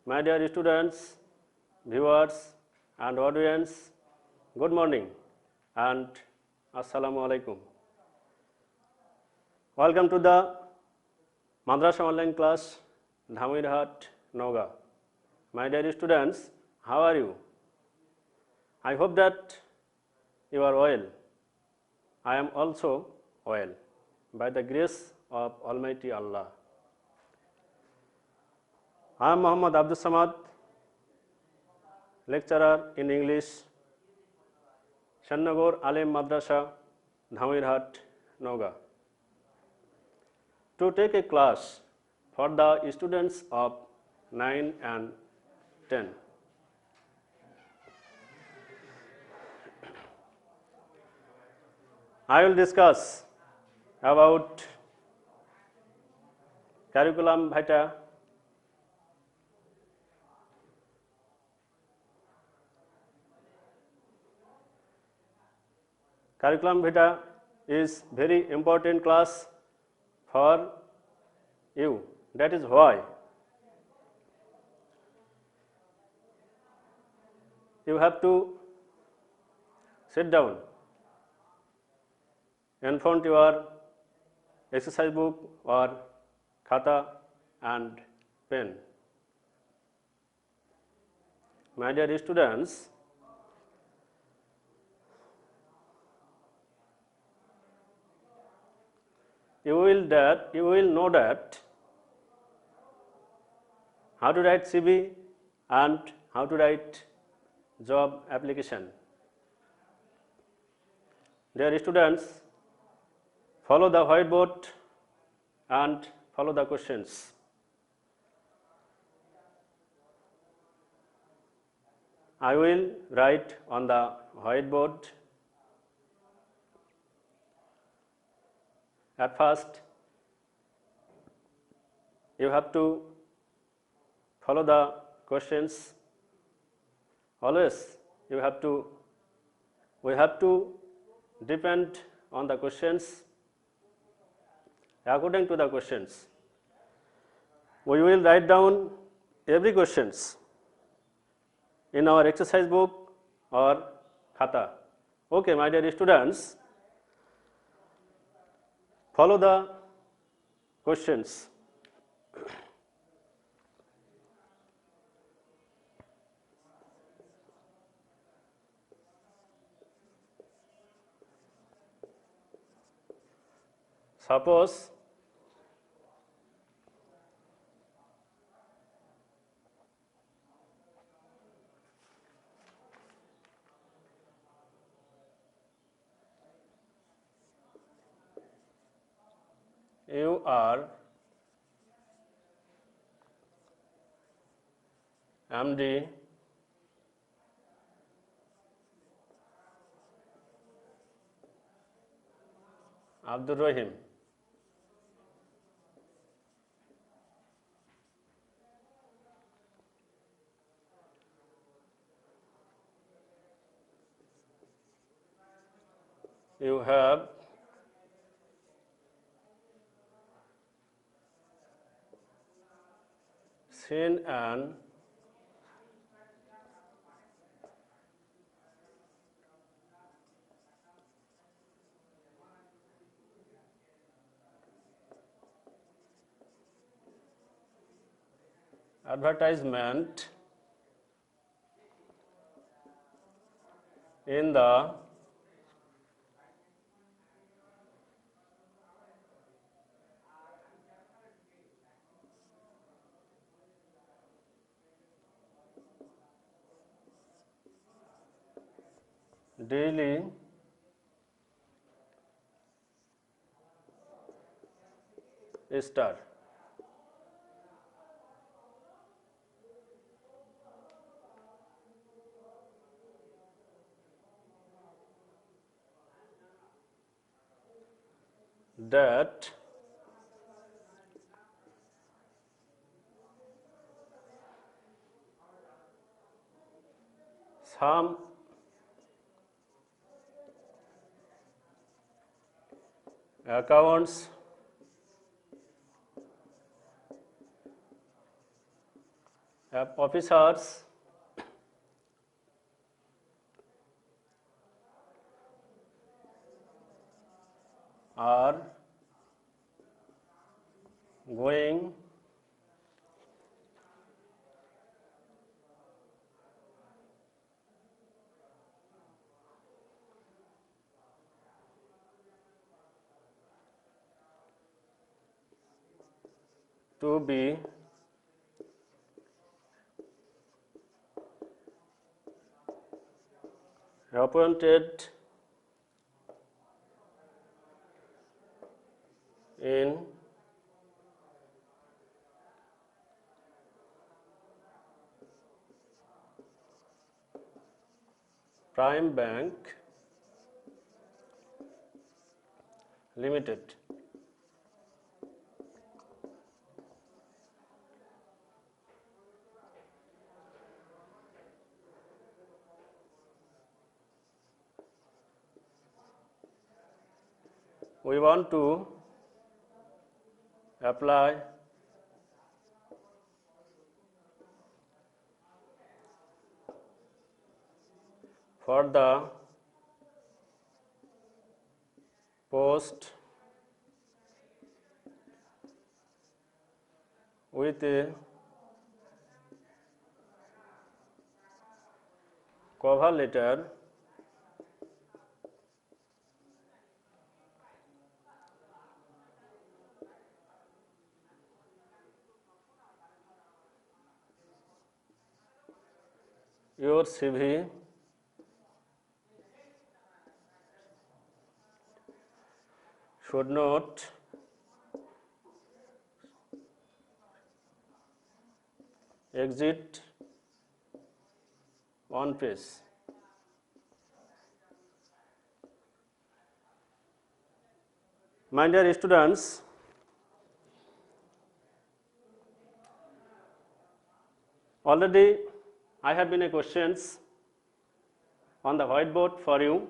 My dear students, viewers and audience, good morning and Assalamu alaikum. Welcome to the Madrasa online class, Dhamirhat, Noga. My dear students, how are you? I hope that you are well. I am also well by the grace of Almighty Allah. I am Muhammad Abdul Samad, lecturer in English, Shannagor Alim Madrasa, Dhamirhat, Noga. To take a class for the students of 9 and 10. I will discuss about curriculum vitae, curriculum vitae is very important class for you. That is why you have to sit down in front of your exercise book or khata and pen. My dear students, you will know that how to write CV and how to write job application. Dear students, follow the whiteboard and follow the questions. I will write on the whiteboard. At first, you have to follow the questions. Always we have to depend on the questions. According to the questions, we will write down every questions in our exercise book or khata. Okay, my dear students, follow the questions. Suppose you are MD Abdur Rahim. You have seen an advertisement in the Daily Star. That some accounts officers are going to be appointed in Prime Bank Limited. We want to apply for the post with a cover letter your CV should not exit one page. My dear students, already I have been a questions on the whiteboard for you.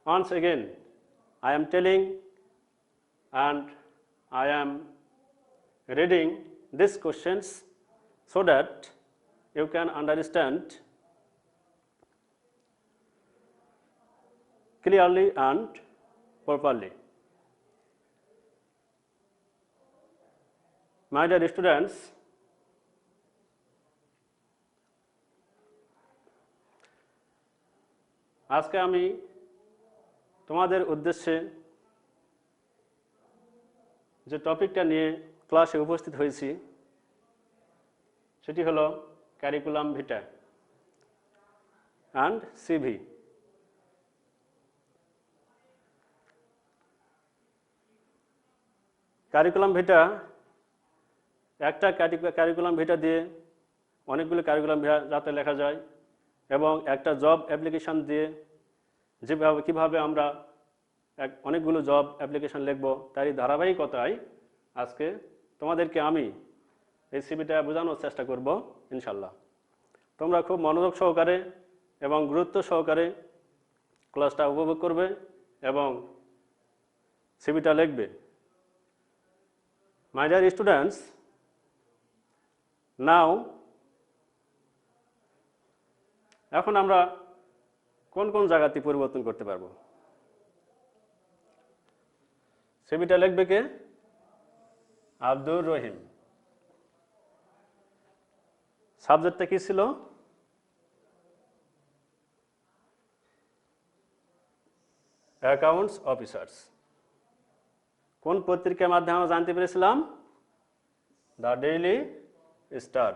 Once again, I am telling and I am reading these questions so that you can understand clearly and properly. My dear students, আজকে আমি তোমাদের উদ্দেশ্যে যে টপিকটা নিয়ে ক্লাসে উপস্থিত হয়েছি সেটি হলো curriculum Vita and CV. Curriculum ভিটা একটা কারিকুলাম ভিটা দিয়ে অনেকগুলো কারিকুলাম ভিটা যাতে লেখা যায় এবং একটা জব অ্যাপ্লিকেশান দিয়ে যেভাবে কীভাবে আমরা অনেকগুলো জব অ্যাপ্লিকেশান লিখব তারই ধারাবাহিকতায় আজকে তোমাদেরকে আমি এই সিভিটা বোঝানোর চেষ্টা করব ইনশাল্লাহ। তোমরা খুব মনোযোগ সহকারে এবং গুরুত্ব সহকারে ক্লাসটা উপভোগ করবে এবং সিভিটা লিখবে। My dear students, now এখন আমরা কোন কোন জায়গাতে পরিবর্তন করতে পারবো? সিভিটা লিখবে কে? আব্দুর রহিম। সাবজেক্টটা কি ছিল? Accounts officers. কোন পত্রিকার মাধ্যমে আমরা জানতে পেরেছিলাম? The daily star.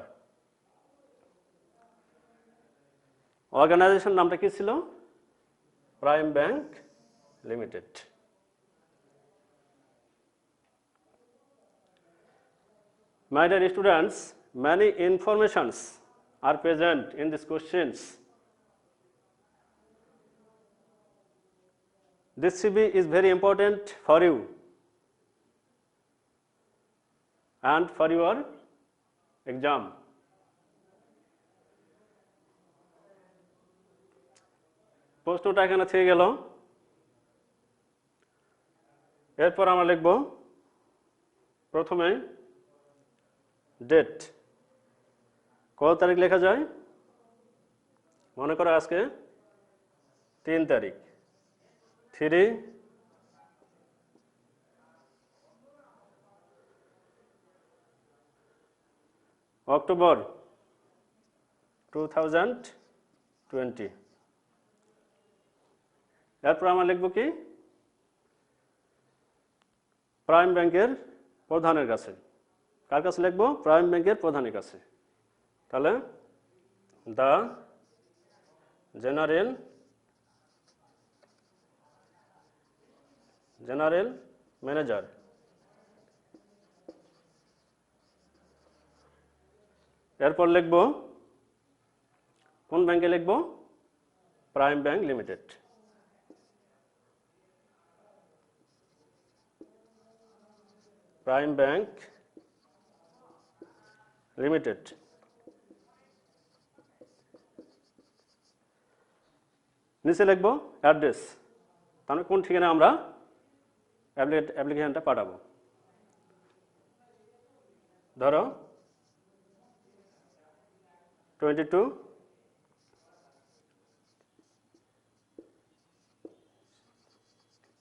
অর্গানাইজেশন নামটা কি ছিল? Prime bank limited. My dear students, many informations are present in these questions. This CV is very important for you and for your exam. প্রশ্নটা এখানে থেকে গেল। এরপর আমরা লিখব প্রথমে ডেট কত তারিখ লেখা যায়? মনে করো আজকে 3 তারিখ, 3 অক্টোবর 2020। এরপর আমরা লিখব কি? প্রাইম ব্যাংকের প্রধানের কাছে। কার কাছে লিখব? প্রাইম ব্যাংকের প্রধানের কাছে। তাহলে দ্য জেনারেল ম্যানেজার। এরপর লিখব কোন ব্যাংকে লিখব? Prime bank limited. Prime bank limited. নিচে লিখব অ্যাড্রেস, তাহলে কোন ঠিকানা আমরা অ্যাপ্লিকেশনটা পাঠাবো। ধরো 22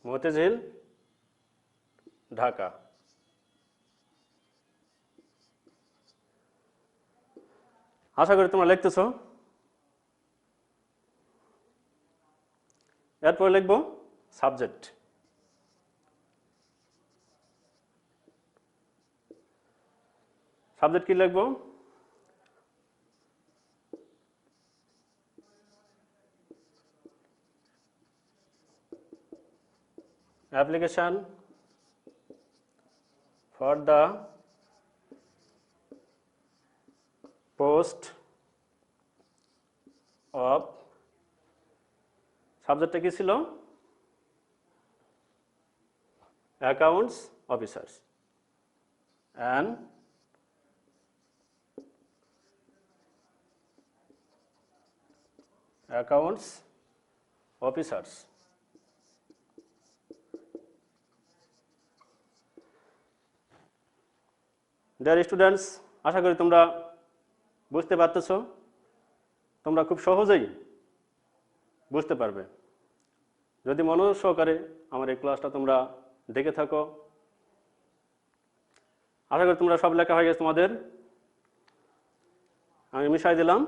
মতিঝিল, ঢাকা। আশা করি তোমরা লিখতেছো। এরপর লিখব সাবজেক্ট। সাবজেক্ট কি লিখব? Application for the post of, সাবজেক্টটা কি ছিল? Accounts officers and accounts officers. Dear students, আশা করি তোমরা বুঝতে পারতেছো। তোমরা খুব সহজেই বুঝতে পারবে যদি মনোযোগ সহকারে আমার এই ক্লাসটা তোমরা দেখে থাকো। আশা করি তোমরা সব লেখা হয়ে গেছে তোমাদের। আমি মিশাই দিলাম।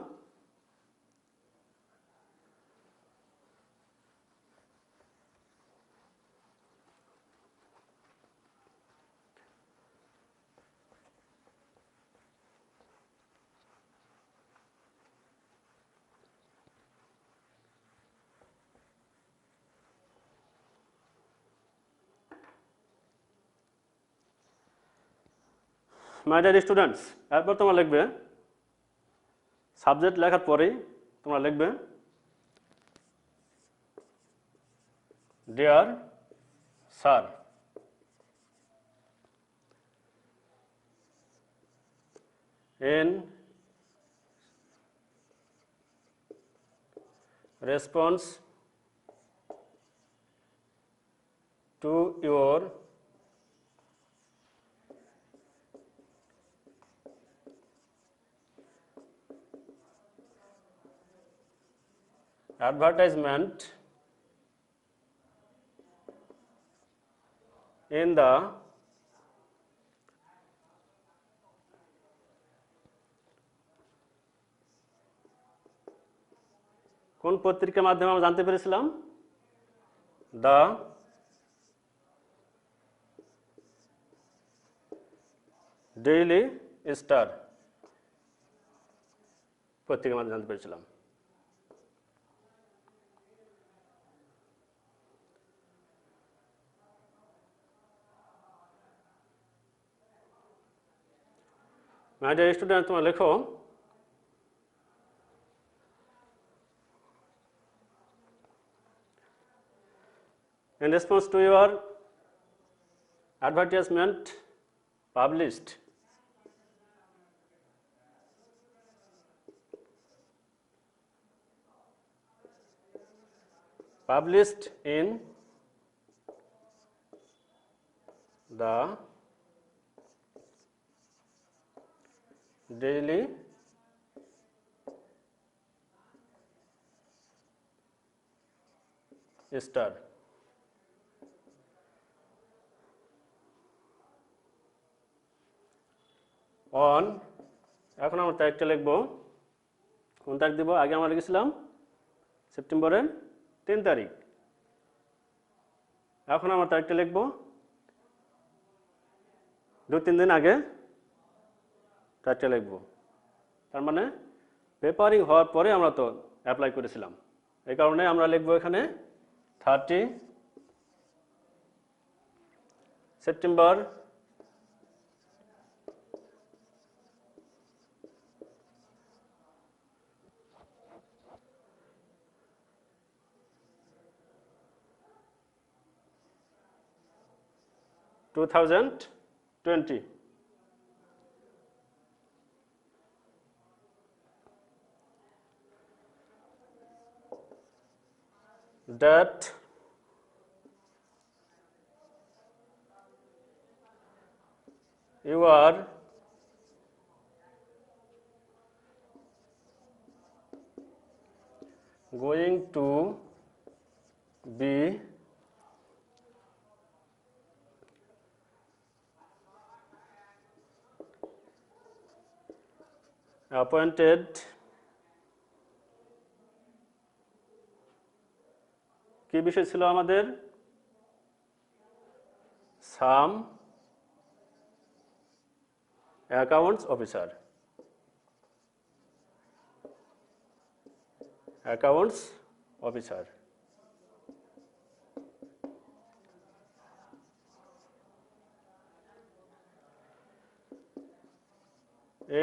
মাই ডিয়ার স্টুডেন্টস, এরপর তোমরা লিখবে সাবজেক্ট লেখার পরেই তোমরা লিখবে dear sir. in response to your advertisement in the কোন পত্রিকার মাধ্যমে আমরা জানতে পেরেছিলাম? দ্য ডেইলি স্টার পত্রিকার মাধ্যমে জানতে পেরেছিলাম। মাই ডিয়ার স্টুডেন্ট, তোমরা লেখো in response to your advertisement published in the daily star. On এখন আমরা তারিখটা লিখব কোন তারিখ দেব আগে আমরা লিখেছিলাম সেপ্টেম্বরের 3 তারিখ এখন আমরা তারিখটা লিখব 2-3 দিন আগে তারিখটা লিখব তার মানে পেপারিং হওয়ার পরে আমরা তো অ্যাপ্লাই করেছিলাম এই কারণে আমরা লিখব এখানে 30 September 2020 that you are going to be appointed কি বিষয় ছিল আমাদের some accounts officer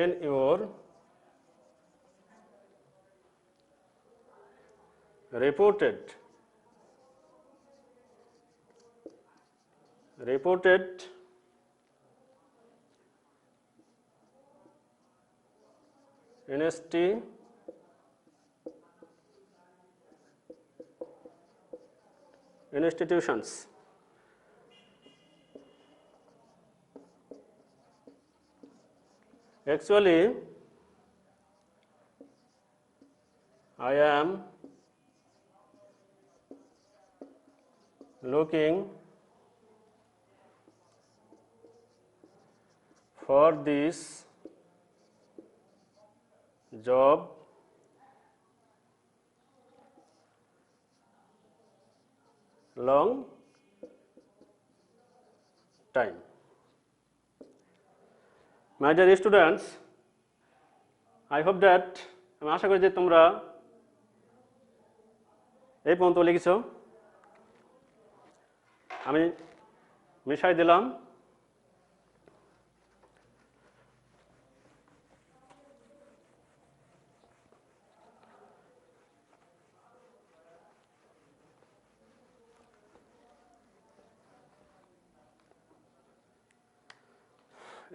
in your reported institutions actually I am looking for this job long time. My dear students, I hope that আমি আশা করি যে তোমরা এই পর্যন্ত লিখেছো আমি মিশাই দিলাম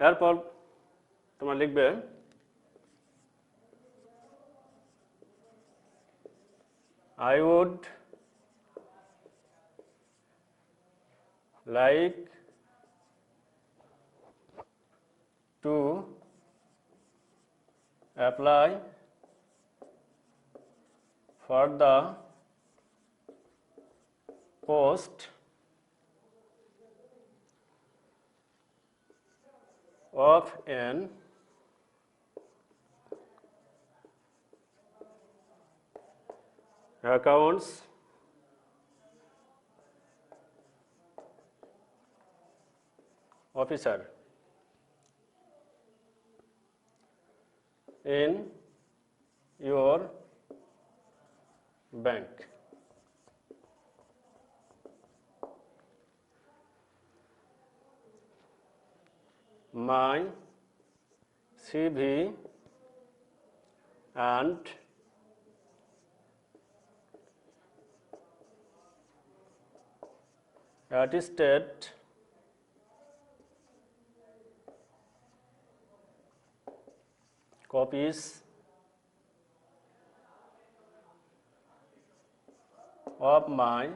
এরপর তোমরা লিখবে I would like to apply for the post of an accounts officer in your bank. My CV and attested copies of my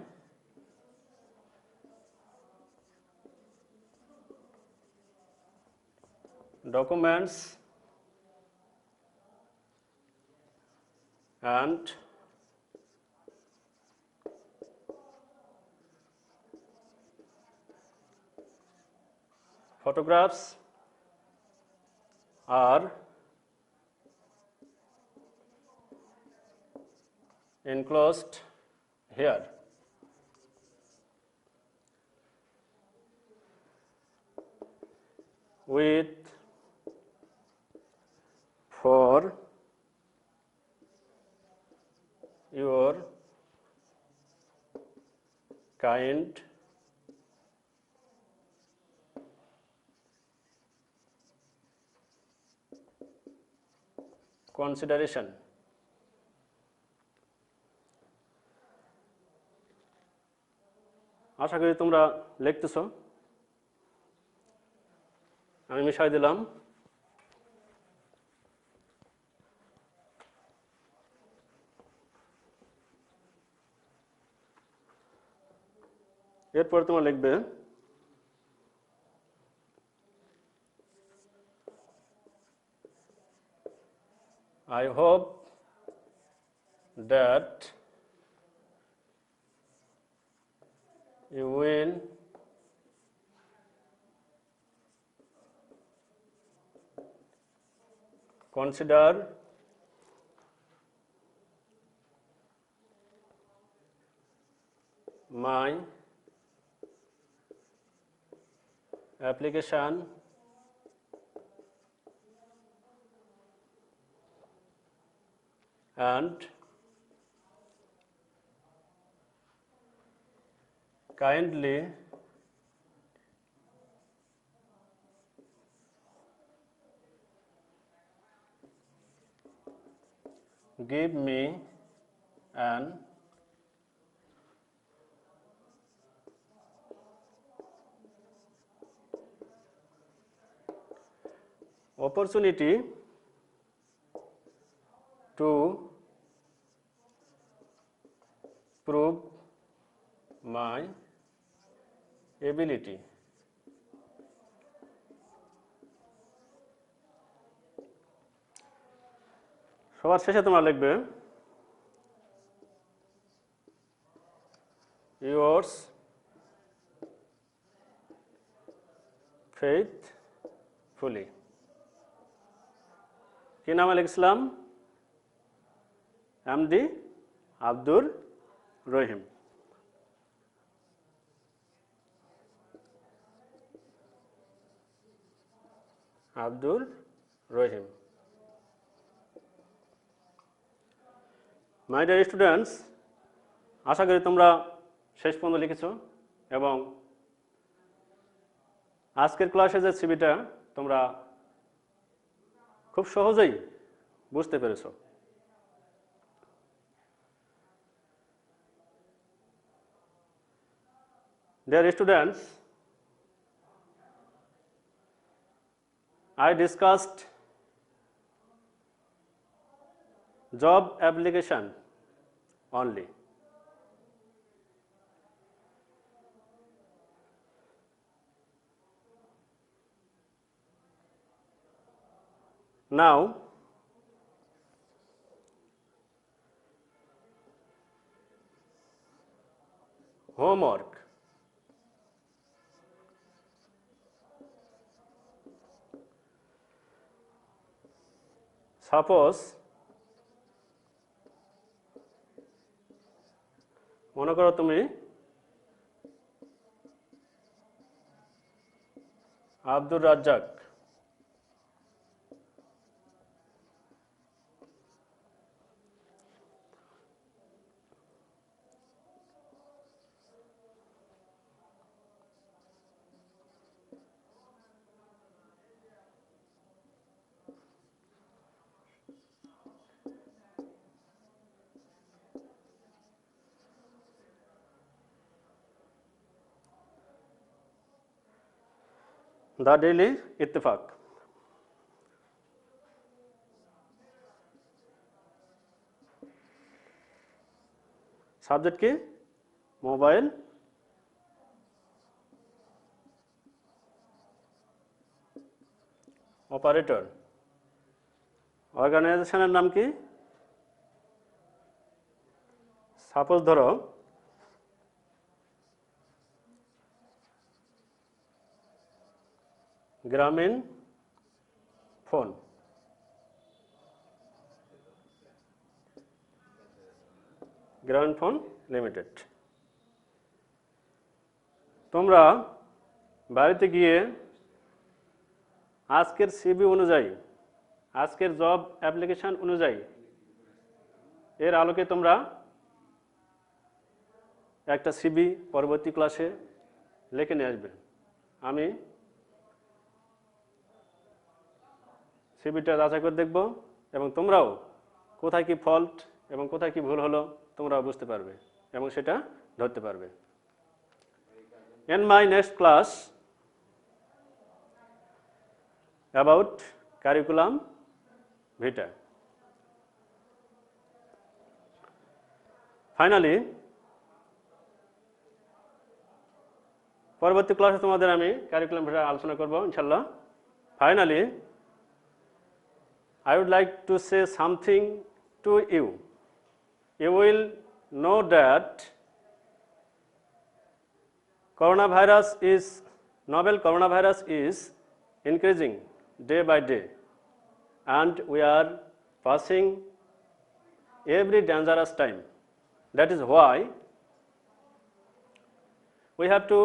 documents and photographs are enclosed here. With for your kind consideration. আশা করি তোমরা লিখতেছো। আমি মিশাই দিলাম। এরপর তোমরা লিখবে I hope that you will consider my application and kindly give me an opportunity to prove my ability. সবার শেষে তোমরা লিখবে yours faithfully. কি নামে লিখছিলাম? MD Abdur Rahim. Abdur Rahim. My dear students, আশা করি তোমরা শেষ পর্যন্ত লিখেছো এবং আজকের ক্লাসে যে সিভিটা তোমরা খুব সহজেই বুঝতে পেরেছো। Dear students, I discussed job application only. Now, homework. Suppose মনে করো তুমি Abdur Razzak The Daily Ittifaq. Subject কি? Mobile operator. অর্গানাইজেশনের নাম কি? সাপোজ ধরো গ্রামীণ ফোন লিমিটেড। তোমরা বাড়িতে গিয়ে আজকের সিভি অনুযায়ী, আজকের জব অ্যাপ্লিকেশন অনুযায়ী এর আলোকে তোমরা একটা সিভি পরবর্তী ক্লাসে লিখে নিয়ে আসবে। আমি সিভিটা যাচাই করে দেখব এবং তোমরাও কোথায় কি ফল্ট এবং কোথায় কি ভুল হলো তোমরাও বুঝতে পারবে এবং সেটা ধরতে পারবে। In my next class about curriculum vitae. Finally, পরবর্তী ক্লাসে তোমাদের আমি কারিকুলাম ভিটা আলোচনা করব ইনশাআল্লাহ। Finally, I would like to say something to you. You will know that novel coronavirus is increasing day by day, and we are passing every dangerous time. That is why we have to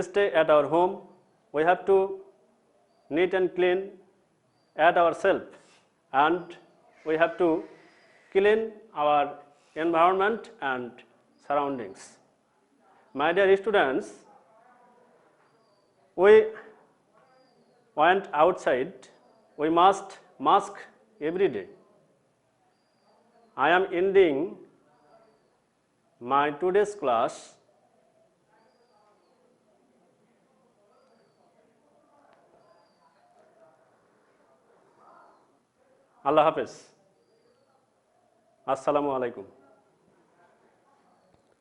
stay at our home. We have to neat and clean at ourselves, and we have to clean our environment and surroundings. My dear students, we went outside, we must mask every day. I am ending my today's class. আল্লাহ হাফেজ। আসসালামু আলাইকুম।